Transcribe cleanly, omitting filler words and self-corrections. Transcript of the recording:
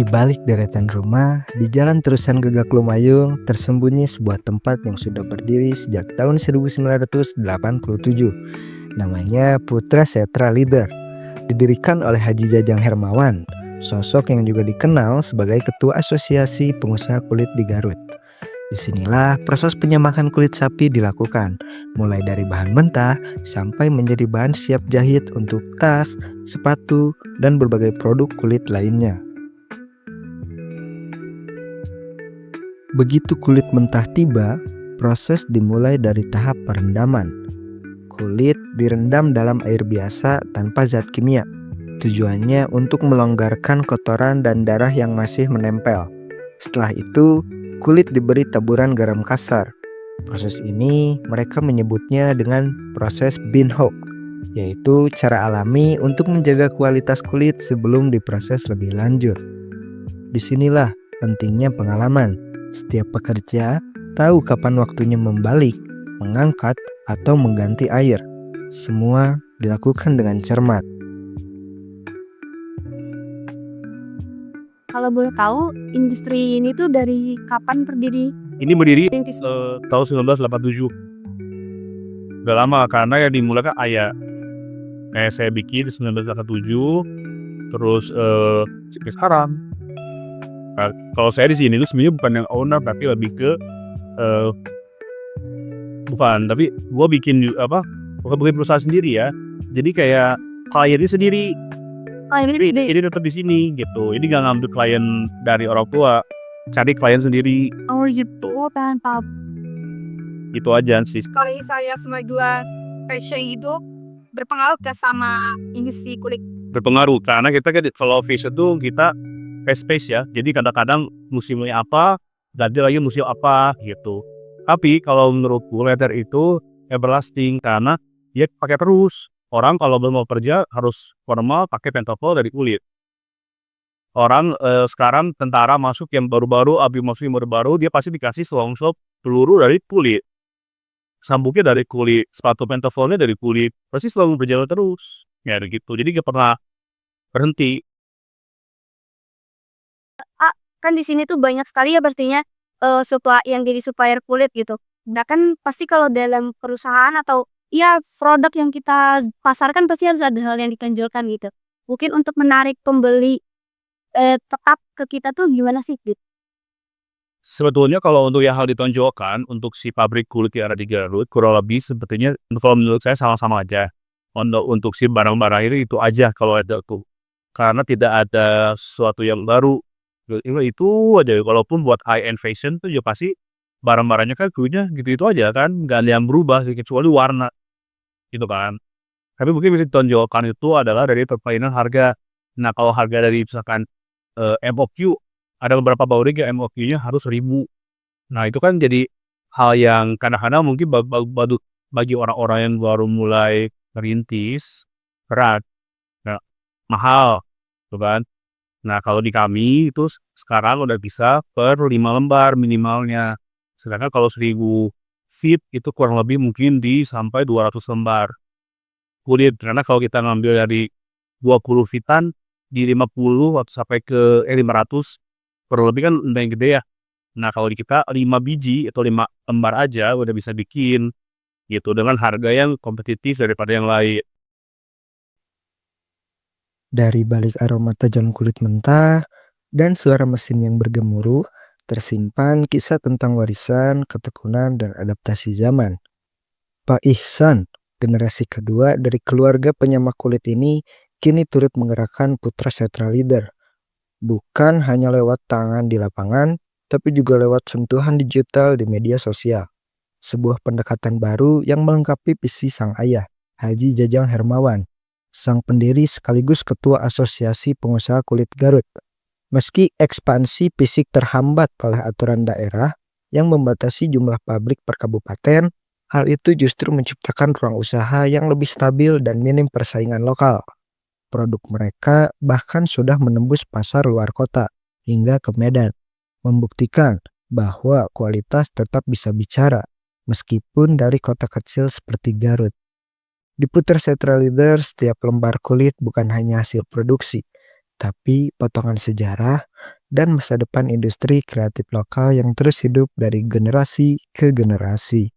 Di balik deretan rumah, di jalan terusan Gegak Lumayung, tersembunyi sebuah tempat yang sudah berdiri sejak tahun 1987. Namanya Putra Setra Leader, didirikan oleh Haji Jajang Hermawan, sosok yang juga dikenal sebagai Ketua Asosiasi Pengusaha Kulit di Garut. Disinilah proses penyamakan kulit sapi dilakukan, mulai dari bahan mentah sampai menjadi bahan siap jahit untuk tas, sepatu, dan berbagai produk kulit lainnya. Begitu kulit mentah tiba, proses dimulai dari tahap perendaman. Kulit direndam dalam air biasa tanpa zat kimia. Tujuannya untuk melonggarkan kotoran dan darah yang masih menempel. Setelah itu, kulit diberi taburan garam kasar. Proses ini mereka menyebutnya dengan proses binhook, yaitu cara alami untuk menjaga kualitas kulit sebelum diproses lebih lanjut. Disinilah pentingnya pengalaman. Setiap pekerja tahu kapan waktunya membalik, mengangkat, atau mengganti air. Semua dilakukan dengan cermat. Kalau boleh tahu, industri ini tuh dari kapan berdiri? Ini berdiri Rintis. tahun 1987. Udah lama karena yang dimulai kan ayah. Kayak saya bikin di 1987, terus sampai sekarang. Nah, kalau saya di sini tuh sebenarnya bukan yang owner tapi lebih ke tapi gue bikin bukan perusahaan sendiri ya. Jadi kayak kliennya sendiri. Ini tetap di sini gitu. Ini nggak ngambil klien dari orang tua, cari klien sendiri. Oh gitu, mantap. Itu aja sih. Kalau saya sebagai fashion itu berpengaruh ke sama industri kulit. Berpengaruh karena kita kan kalau fashion tuh kita fast pace ya. Jadi kadang-kadang musimnya apa, ganti lagi musim apa gitu. Tapi kalau menurutku leather itu everlasting karena dia pakai terus. Orang kalau belum mau kerja harus formal pakai pentopel dari kulit. Orang sekarang tentara masuk yang baru-baru, abis masuk yang baru-baru, dia pasti dikasih selongsong peluru dari kulit. Sambuknya dari kulit, sepatu pentopelnya dari kulit, pasti selalu berjalan terus. Ya gitu, jadi gak pernah berhenti. Kan di sini tuh banyak sekali ya pastinya yang jadi supplier kulit gitu. Nah kan pasti kalau dalam perusahaan atau ya produk yang kita pasarkan pasti harus ada hal yang ditonjolkan gitu. Mungkin untuk menarik pembeli tetap ke kita tuh gimana sih gitu? Sebetulnya kalau untuk yang hal ditonjolkan untuk si pabrik kulit yang ada di Garut, kurang lebih sepertinya kalau menurut saya sama-sama aja. Untuk si barang-barang itu aja kalau ada tuh. Karena tidak ada sesuatu yang baru. Itu aja, walaupun buat high-end fashion tuh ya pasti barang-barangnya kan kulitnya gitu-gitu aja kan. Nggak ada yang berubah kecuali warna. Gitu kan. Tapi mungkin bisa ditonjolkan itu adalah dari permainan harga. Nah kalau harga dari misalkan MOQ, ada beberapa pabrik yang MOQ-nya harus 1.000. Nah itu kan jadi hal yang kadang-kadang mungkin bagi orang-orang yang baru mulai merintis berat, nah, mahal, gitu kan. Nah kalau di kami itu sekarang udah bisa per 5 lembar minimalnya. Sedangkan kalau 1.000 feet itu kurang lebih mungkin sampai 200 lembar kulit. Karena kalau kita ngambil dari 20 feetan di 50 atau sampai ke 500 kurang lebih kan udah yang gede ya. Nah kalau di kita 5 biji atau 5 lembar aja udah bisa bikin gitu dengan harga yang kompetitif daripada yang lain. Dari balik aroma tajam kulit mentah dan suara mesin yang bergemuruh, tersimpan kisah tentang warisan, ketekunan, dan adaptasi zaman. Pak Ihsan, generasi kedua dari keluarga penyamak kulit ini, kini turut menggerakkan Putra Setra Leader. Bukan hanya lewat tangan di lapangan, tapi juga lewat sentuhan digital di media sosial. Sebuah pendekatan baru yang melengkapi visi sang ayah, Haji Jajang Hermawan, sang pendiri sekaligus Ketua Asosiasi Pengusaha Kulit Garut. Meski ekspansi fisik terhambat oleh aturan daerah yang membatasi jumlah pabrik per kabupaten, hal itu justru menciptakan ruang usaha yang lebih stabil dan minim persaingan lokal. Produk mereka bahkan sudah menembus pasar luar kota hingga ke Medan, membuktikan bahwa kualitas tetap bisa bicara meskipun dari kota kecil seperti Garut. Di Putra Setra Leader, setiap lembar kulit bukan hanya hasil produksi, tapi potongan sejarah dan masa depan industri kreatif lokal yang terus hidup dari generasi ke generasi.